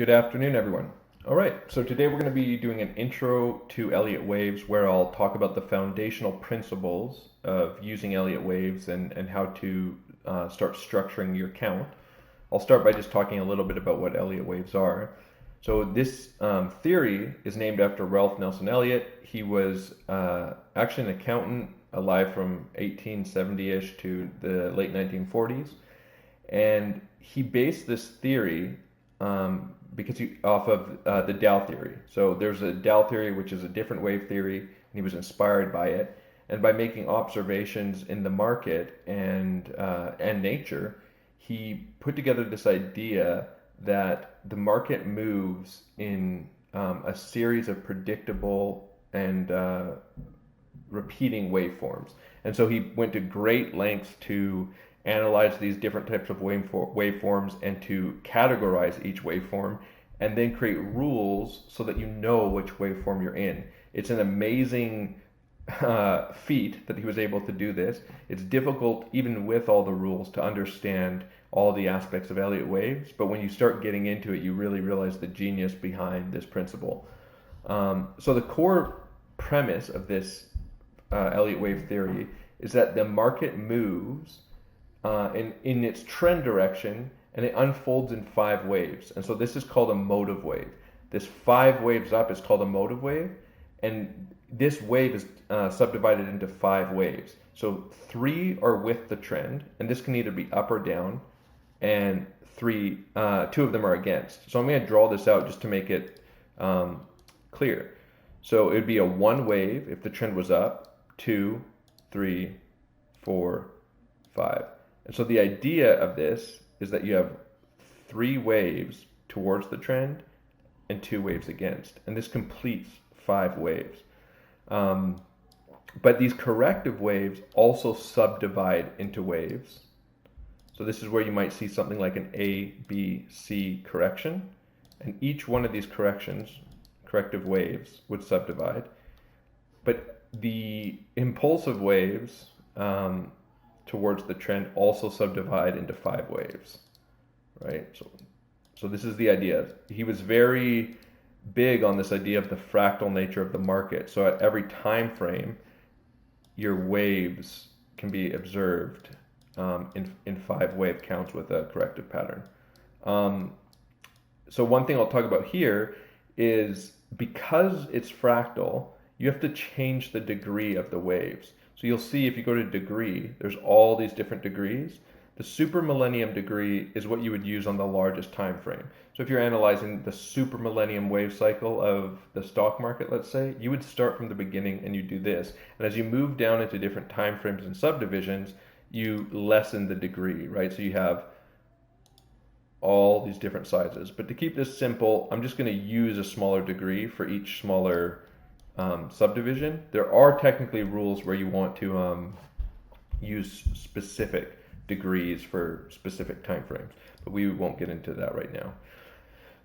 Good afternoon, everyone. All right, so today we're going to be doing an intro to Elliott Waves where I'll talk about the foundational principles of using Elliott Waves and how to start structuring your count. I'll start by just talking a little bit about what Elliott Waves are. So this theory is named after Ralph Nelson Elliott. He was actually an accountant alive from 1870-ish to the late 1940s. And he based this theory off of the Dow theory. So there's a Dow theory, which is a different wave theory, and he was inspired by it. And by making observations in the market and nature, he put together this idea that the market moves in a series of predictable and repeating waveforms. And so he went to great lengths to analyze these different types of waveforms and to categorize each waveform and then create rules so that you know which waveform you're in. It's an amazing feat that he was able to do this. It's difficult, even with all the rules, to understand all the aspects of Elliott waves, but when you start getting into it, you really realize the genius behind this principle. So the core premise of this Elliott wave theory is that the market moves in its trend direction, and it unfolds in 5 waves. And so this is called a motive wave. This 5 waves up is called a motive wave, and this wave is subdivided into 5 waves. So 3 are with the trend, and this can either be up or down, and 2 of them are against. So I'm going to draw this out just to make it clear. So it would be a 1 wave if the trend was up, 2, 3, 4, 5. And so the idea of this is that you have 3 waves towards the trend and 2 waves against. And this completes 5 waves. But these corrective waves also subdivide into waves. So this is where you might see something like an A, B, C correction. And each one of these corrective waves, would subdivide. But the impulsive waves towards the trend also subdivide into 5 waves, right? So this is the idea. He was very big on this idea of the fractal nature of the market. So at every time frame, your waves can be observed in 5 wave counts with a corrective pattern. So one thing I'll talk about here is because it's fractal, you have to change the degree of the waves. So you'll see if you go to degree, there's all these different degrees. The super millennium degree is what you would use on the largest time frame. So if you're analyzing the super millennium wave cycle of the stock market, let's say, you would start from the beginning and you do this. And as you move down into different time frames and subdivisions, you lessen the degree, right? So you have all these different sizes. But to keep this simple, I'm just going to use a smaller degree for each smaller subdivision. There are technically rules where you want to use specific degrees for specific time frames, but we won't get into that right now.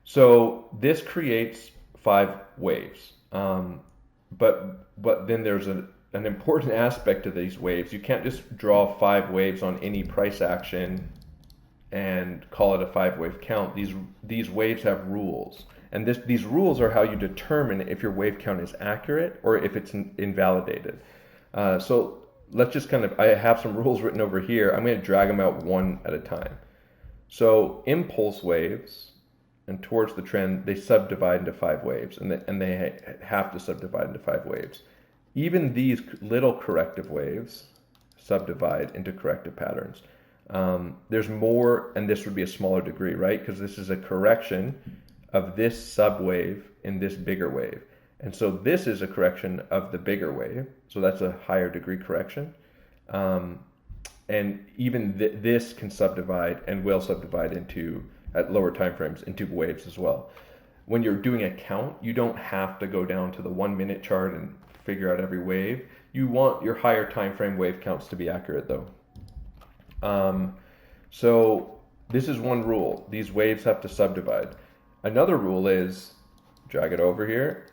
So this creates 5 waves, but then there's an important aspect to these waves. You can't just draw 5 waves on any price action and call it a 5 wave count. These waves have rules. And these rules are how you determine if your wave count is accurate or if it's invalidated. So let's just I have some rules written over here. I'm going to drag them out one at a time. So impulse waves and towards the trend, they subdivide into 5 waves, and they have to subdivide into 5 waves. Even these little corrective waves subdivide into corrective patterns. There's more, and this would be a smaller degree, right? Because this is a correction of this subwave in this bigger wave. And so this is a correction of the bigger wave. So that's a higher degree correction. And even this can subdivide and will subdivide into, at lower time frames, into waves as well. When you're doing a count, you don't have to go down to the 1-minute chart and figure out every wave. You want your higher time frame wave counts to be accurate though. So this is one rule. These waves have to subdivide. Another rule is, drag it over here,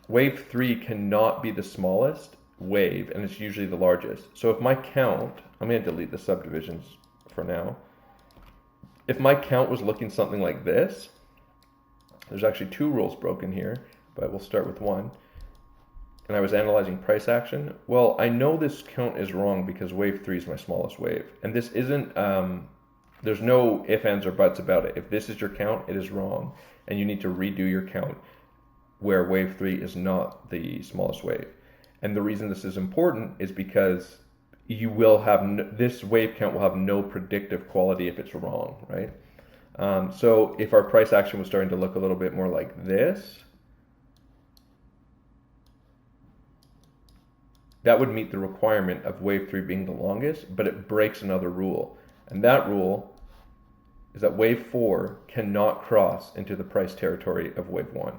wave 3 cannot be the smallest wave, and it's usually the largest. So if my count, I'm going to delete the subdivisions for now. if my count was looking something like this, there's actually two rules broken here, but we'll start with one. And I was analyzing price action. Well, I know this count is wrong because wave 3 is my smallest wave. And this isn't, there's no ifs, ands, or buts about it. If this is your count, it is wrong. And you need to redo your count where wave 3 is not the smallest wave. And the reason this is important is because you will have, this wave count will have no predictive quality if it's wrong, right? So if our price action was starting to look a little bit more like this, that would meet the requirement of wave 3 being the longest, but it breaks another rule. And that rule is that wave 4 cannot cross into the price territory of wave 1.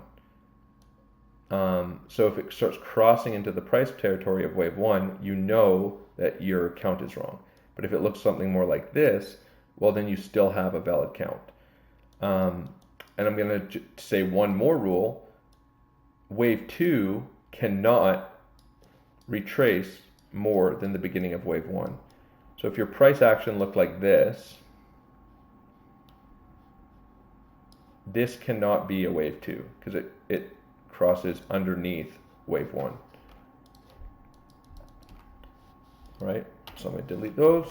So if it starts crossing into the price territory of wave 1, you know that your count is wrong. But if it looks something more like this, well, then you still have a valid count. And I'm going to say one more rule. Wave 2 cannot retrace more than the beginning of wave 1. So if your price action looked like this cannot be a wave 2 because it crosses underneath wave 1. Right? So I'm going to delete those.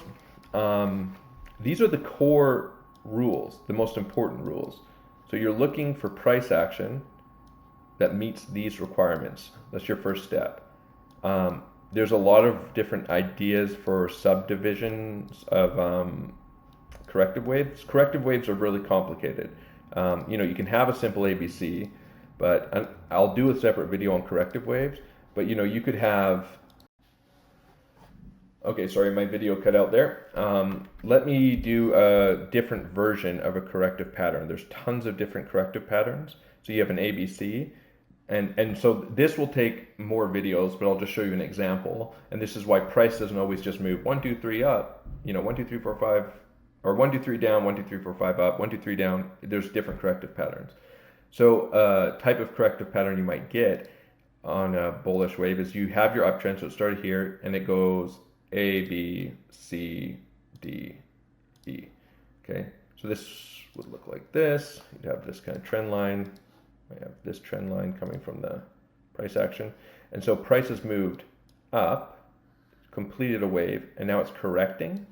These are the core rules, the most important rules. So you're looking for price action that meets these requirements. That's your first step. There's a lot of different ideas for subdivisions of corrective waves. Corrective waves are really complicated. You can have a simple ABC, but I'll do a separate video on corrective waves. But you could have. Okay, sorry, my video cut out there. Let me do a different version of a corrective pattern. There's tons of different corrective patterns. So you have an ABC, and so this will take more videos, but I'll just show you an example. And this is why price doesn't always just move 1, 2, 3 up. 1, 2, 3, 4, 5, or 1, 2, 3 down, 1, 2, 3, 4, 5 up, 1, 2, 3 down. There's different corrective patterns. So type of corrective pattern you might get on a bullish wave is you have your uptrend, so it started here, and it goes A, B, C, D, E. Okay, so this would look like this. You'd have this kind of trend line. I have this trend line coming from the price action. And so price has moved up, completed a wave, and now it's correcting.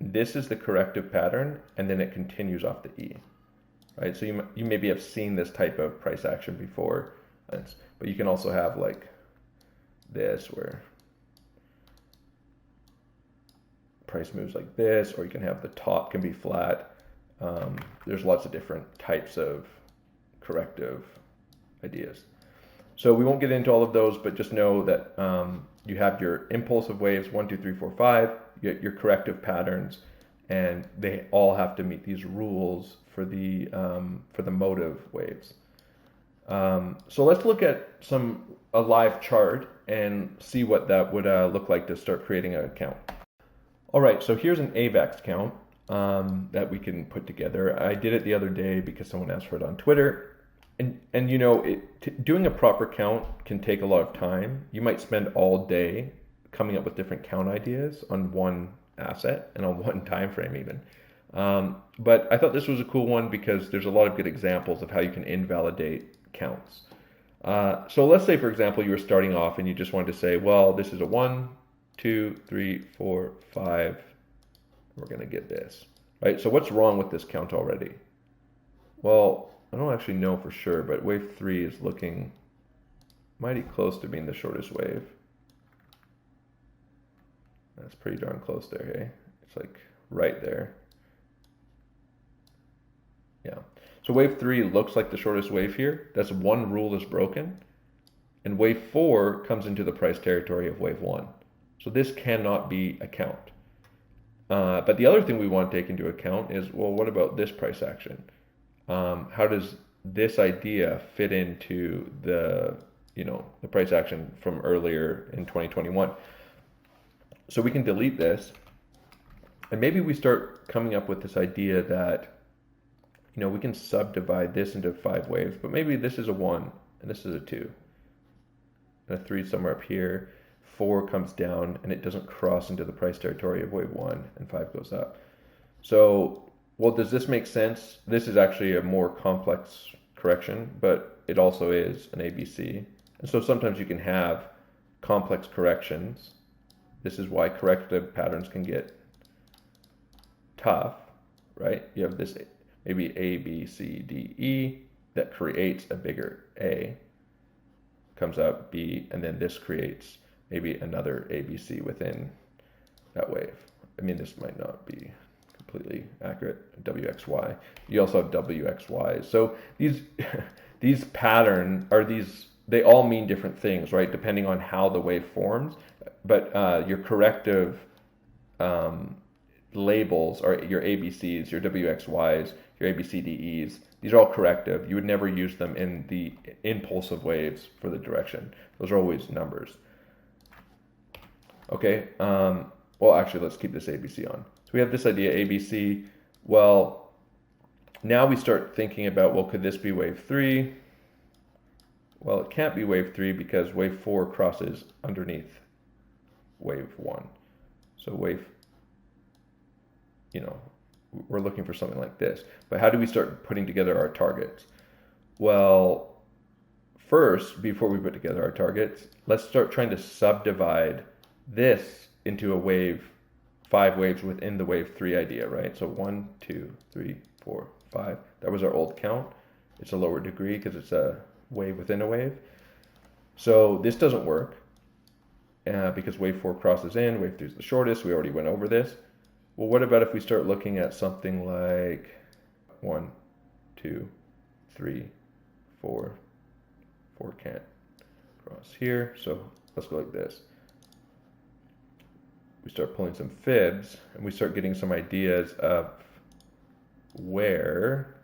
This is the corrective pattern, and then it continues off the E. Right, so you maybe have seen this type of price action before, but you can also have like this where price moves like this, or you can have the top can be flat. There's lots of different types of corrective ideas. So we won't get into all of those, but just know that you have your impulsive waves, 1, 2, 3, 4, 5, you get your corrective patterns, and they all have to meet these rules for the motive waves. So let's look at a live chart and see what that would look like to start creating an account. All right, so here's an AVAX count that we can put together. I did it the other day because someone asked for it on Twitter. And doing a proper count can take a lot of time. You might spend all day coming up with different count ideas on one asset and on one time frame even. But I thought this was a cool one because there's a lot of good examples of how you can invalidate counts. So let's say, for example, you were starting off and you just wanted to say, well, this is a 1, 2, 3, 4, 5. We're going to get this, right? So what's wrong with this count already? Well, I don't actually know for sure, but wave 3 is looking mighty close to being the shortest wave. That's pretty darn close there, hey? It's like right there. Yeah. So wave 3 looks like the shortest wave here. That's one rule is broken. And wave 4 comes into the price territory of wave 1. So this cannot be a count. But the other thing we want to take into account is, well, what about this price action? How does this idea fit into the price action from earlier in 2021? So we can delete this, and maybe we start coming up with this idea that we can subdivide this into 5 waves, but maybe this is a 1 and this is a 2 and a 3 somewhere up here. 4 comes down and it doesn't cross into the price territory of wave 1, and 5 goes up. So Well, does this make sense? This is actually a more complex correction, but it also is an ABC. And so sometimes you can have complex corrections. This is why corrective patterns can get tough, right? You have this maybe A, B, C, D, E that creates a bigger A, comes out B, and then this creates maybe another ABC within that wave. I mean, this might not be completely accurate, WXY. You also have WXY. So these these pattern are they all mean different things, right? Depending on how the wave forms. But your corrective labels are your ABCs, your WXYs, your ABCDEs. These are all corrective. You would never use them in the impulsive waves for the direction. Those are always numbers. Okay, well, actually, let's keep this ABC on. So we have this idea, ABC. Well, now we start thinking about, well, could this be wave 3? Well, it can't be wave 3 because wave 4 crosses underneath wave 1. So we're looking for something like this. But how do we start putting together our targets? Well, first, before we put together our targets, let's start trying to subdivide this into a wave, 5 waves within the wave 3 idea, right? So 1, 2, 3, 4, 5. That was our old count. It's a lower degree because it's a wave within a wave. So this doesn't work because wave 4 crosses in, wave 3 is the shortest. We already went over this. Well, what about if we start looking at something like 1, 2, 3, 4. 4 can't cross here, so let's go like this. We start pulling some fibs, and we start getting some ideas of where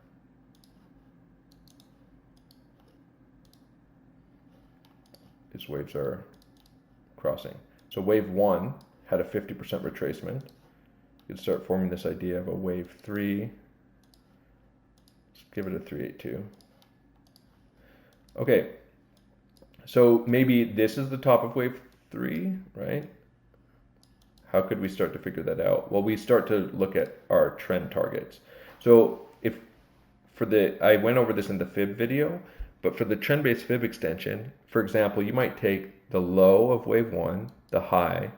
these waves are crossing. So wave 1 had a 50% retracement. You could start forming this idea of a wave 3. Let's give it a 382. Okay, so maybe this is the top of wave 3, right? How could we start to figure that out? Well, we start to look at our trend targets. So I went over this in the fib video, but for the trend-based fib extension, for example, you might take the low of wave 1, the high,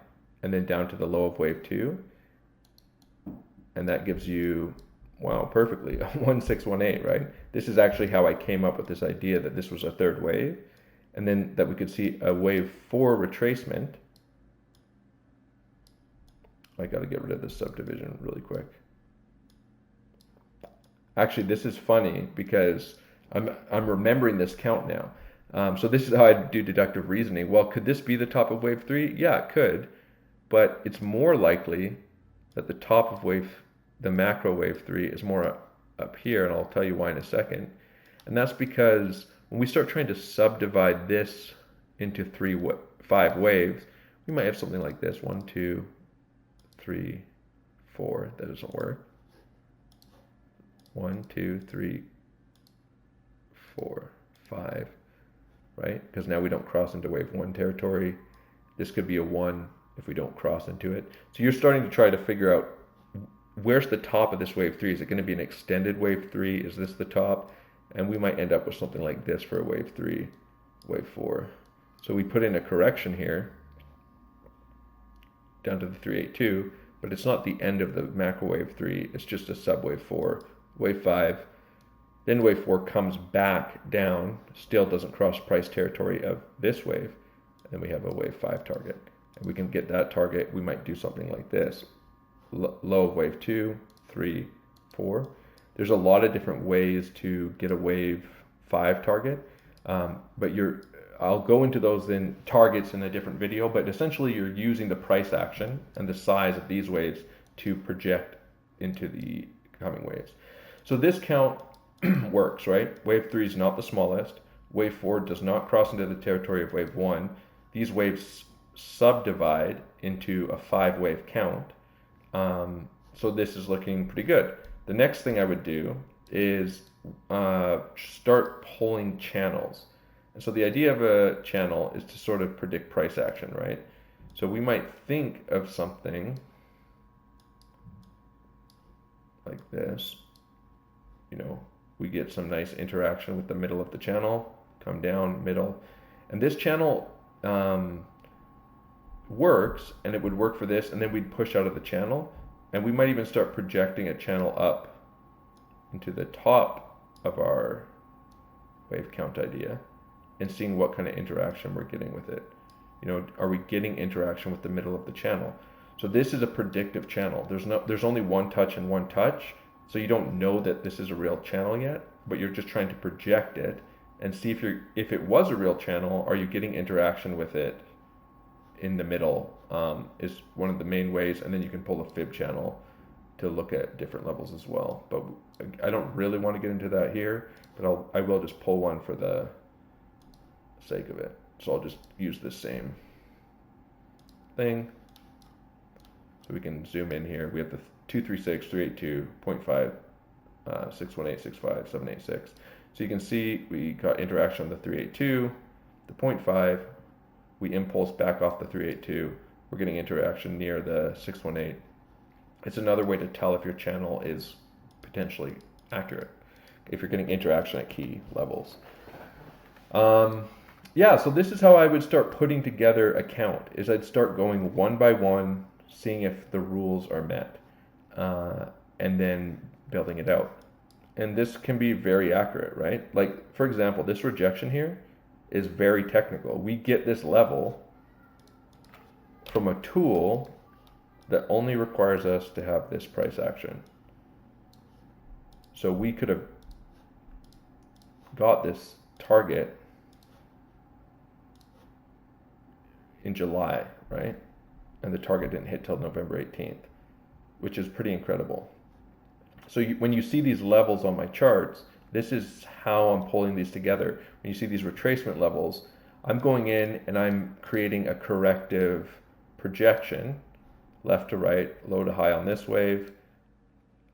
and then down to the low of wave 2. And that gives you, wow, perfectly, a 1618, right? This is actually how I came up with this idea that this was a third wave. And then that we could see a wave 4 retracement. I got to get rid of this subdivision really quick. Actually, this is funny because I'm remembering this count now. So this is how I do deductive reasoning. Well, could this be the top of wave 3? Yeah, it could. But it's more likely that the top of the macro wave 3 is more up here, and I'll tell you why in a second. And that's because when we start trying to subdivide this into 5 waves, we might have something like this. 1, 2, 3, 4. That doesn't work. 1, 2, 3, 4, 5. Right? Because now we don't cross into wave 1 territory. This could be a 1 if we don't cross into it. So you're starting to try to figure out where's the top of this wave 3? Is it going to be an extended wave 3? Is this the top? And we might end up with something like this for a wave 3, wave 4. So we put in a correction here down to the 382, but it's not the end of the macro wave 3. It's just a sub wave 4, wave 5. Then wave 4 comes back down, still doesn't cross price territory of this wave. And then we have a wave 5 target. And we can get that target. We might do something like this. Low of wave 2, 3, 4. There's a lot of different ways to get a wave 5 target, but I'll go into those targets in a different video, but essentially you're using the price action and the size of these waves to project into the coming waves. So this count works, right? Wave 3 is not the smallest. Wave 4 does not cross into the territory of wave 1. These waves subdivide into a 5-wave count. So this is looking pretty good. The next thing I would do is start pulling channels. And so the idea of a channel is to sort of predict price action, right? So we might think of something like this, you know, we get some nice interaction with the middle of the channel, come down, middle. And this channel works, and it would work for this, and then we'd push out of the channel, and we might even start projecting a channel up into the top of our wave count idea and seeing what kind of interaction we're getting with it. You know, are we getting interaction with the middle of the channel? So this is a predictive channel. There's only one touch and one touch, so you don't know that this is a real channel yet, but you're just trying to project it and see if it was a real channel, are you getting interaction with it in the middle, is one of the main ways, and then you can pull a fib channel to look at different levels as well. But I don't really want to get into that here, but I will just pull one for the sake of it. So I'll just use this same thing. So we can zoom in here. We have the 236, 382, 0.5, 618, 65, 786. So you can see we got interaction on the 382, the 0.5. We impulse back off the 382. We're getting interaction near the 618. It's another way to tell if your channel is potentially accurate, if you're getting interaction at key levels. Yeah, so this is how I would start putting together a count, is I'd start going one by one, seeing if the rules are met, and then building it out. And this can be very accurate, right? Like, for example, this rejection here is very technical. We get this level from a tool that only requires us to have this price action. So we could have got this target in July, right? And the target didn't hit till November 18th, which is pretty incredible. So when you see these levels on my charts, this is how I'm pulling these together. When you see these retracement levels, I'm going in and I'm creating a corrective projection, left to right, low to high on this wave,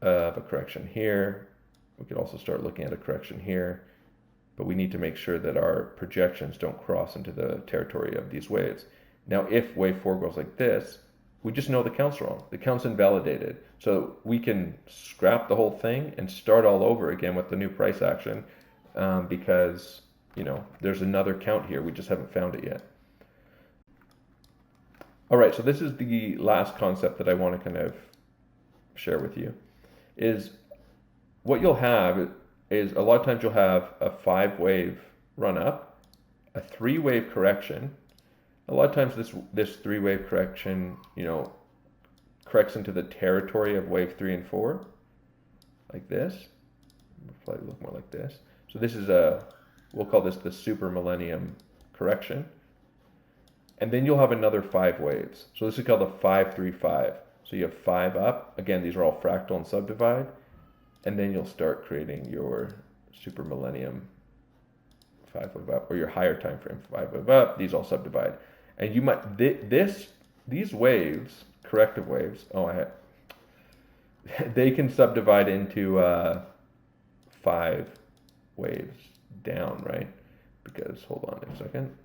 of a correction here. We could also start looking at a correction here, but we need to make sure that our projections don't cross into the territory of these waves. Now, if wave 4 goes like this, we just know the count's wrong. The count's invalidated. So we can scrap the whole thing and start all over again with the new price action, because, you know, there's another count here. We just haven't found it yet. All right, so this is the last concept that I want to kind of share with you, is what you'll have is a lot of times you'll have a 5-wave run up, a 3-wave correction. A lot of times this 3-wave correction, you know, corrects into the territory of wave 3 and 4, like this. It'll probably look more like this. So this is we'll call this the super millennium correction. And then you'll have another 5 waves. So this is called the 5-3-5. So you have 5 up. Again, these are all fractal and subdivide. And then you'll start creating your super millennium 5-wave up, or your higher time frame 5-wave up. These all subdivide. And you might these waves, corrective waves. They can subdivide into 5 waves down, right? Because hold on a second.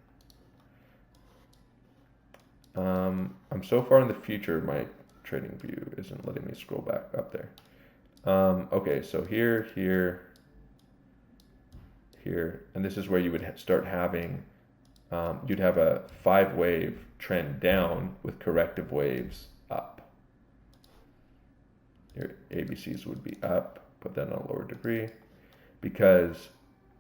I'm so far in the future, my trading view isn't letting me scroll back up there. Okay, so here, and this is where you would start having, you'd have a 5-wave trend down with corrective waves up. Your ABCs would be up, put that on a lower degree, because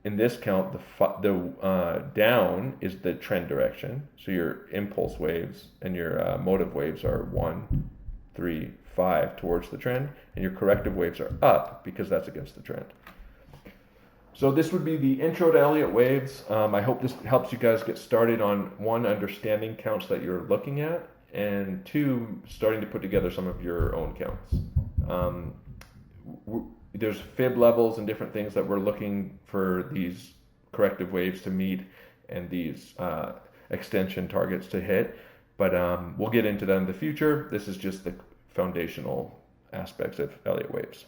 in this count, the down is the trend direction. So your impulse waves and your motive waves are 1, 3, 5 towards the trend, and your corrective waves are up because that's against the trend. So this would be the intro to Elliott waves. I hope this helps you guys get started on, 1, understanding counts that you're looking at, and 2, starting to put together some of your own counts. There's fib levels and different things that we're looking for these corrective waves to meet and these extension targets to hit, but we'll get into that in the future. This is just the foundational aspects of Elliott waves.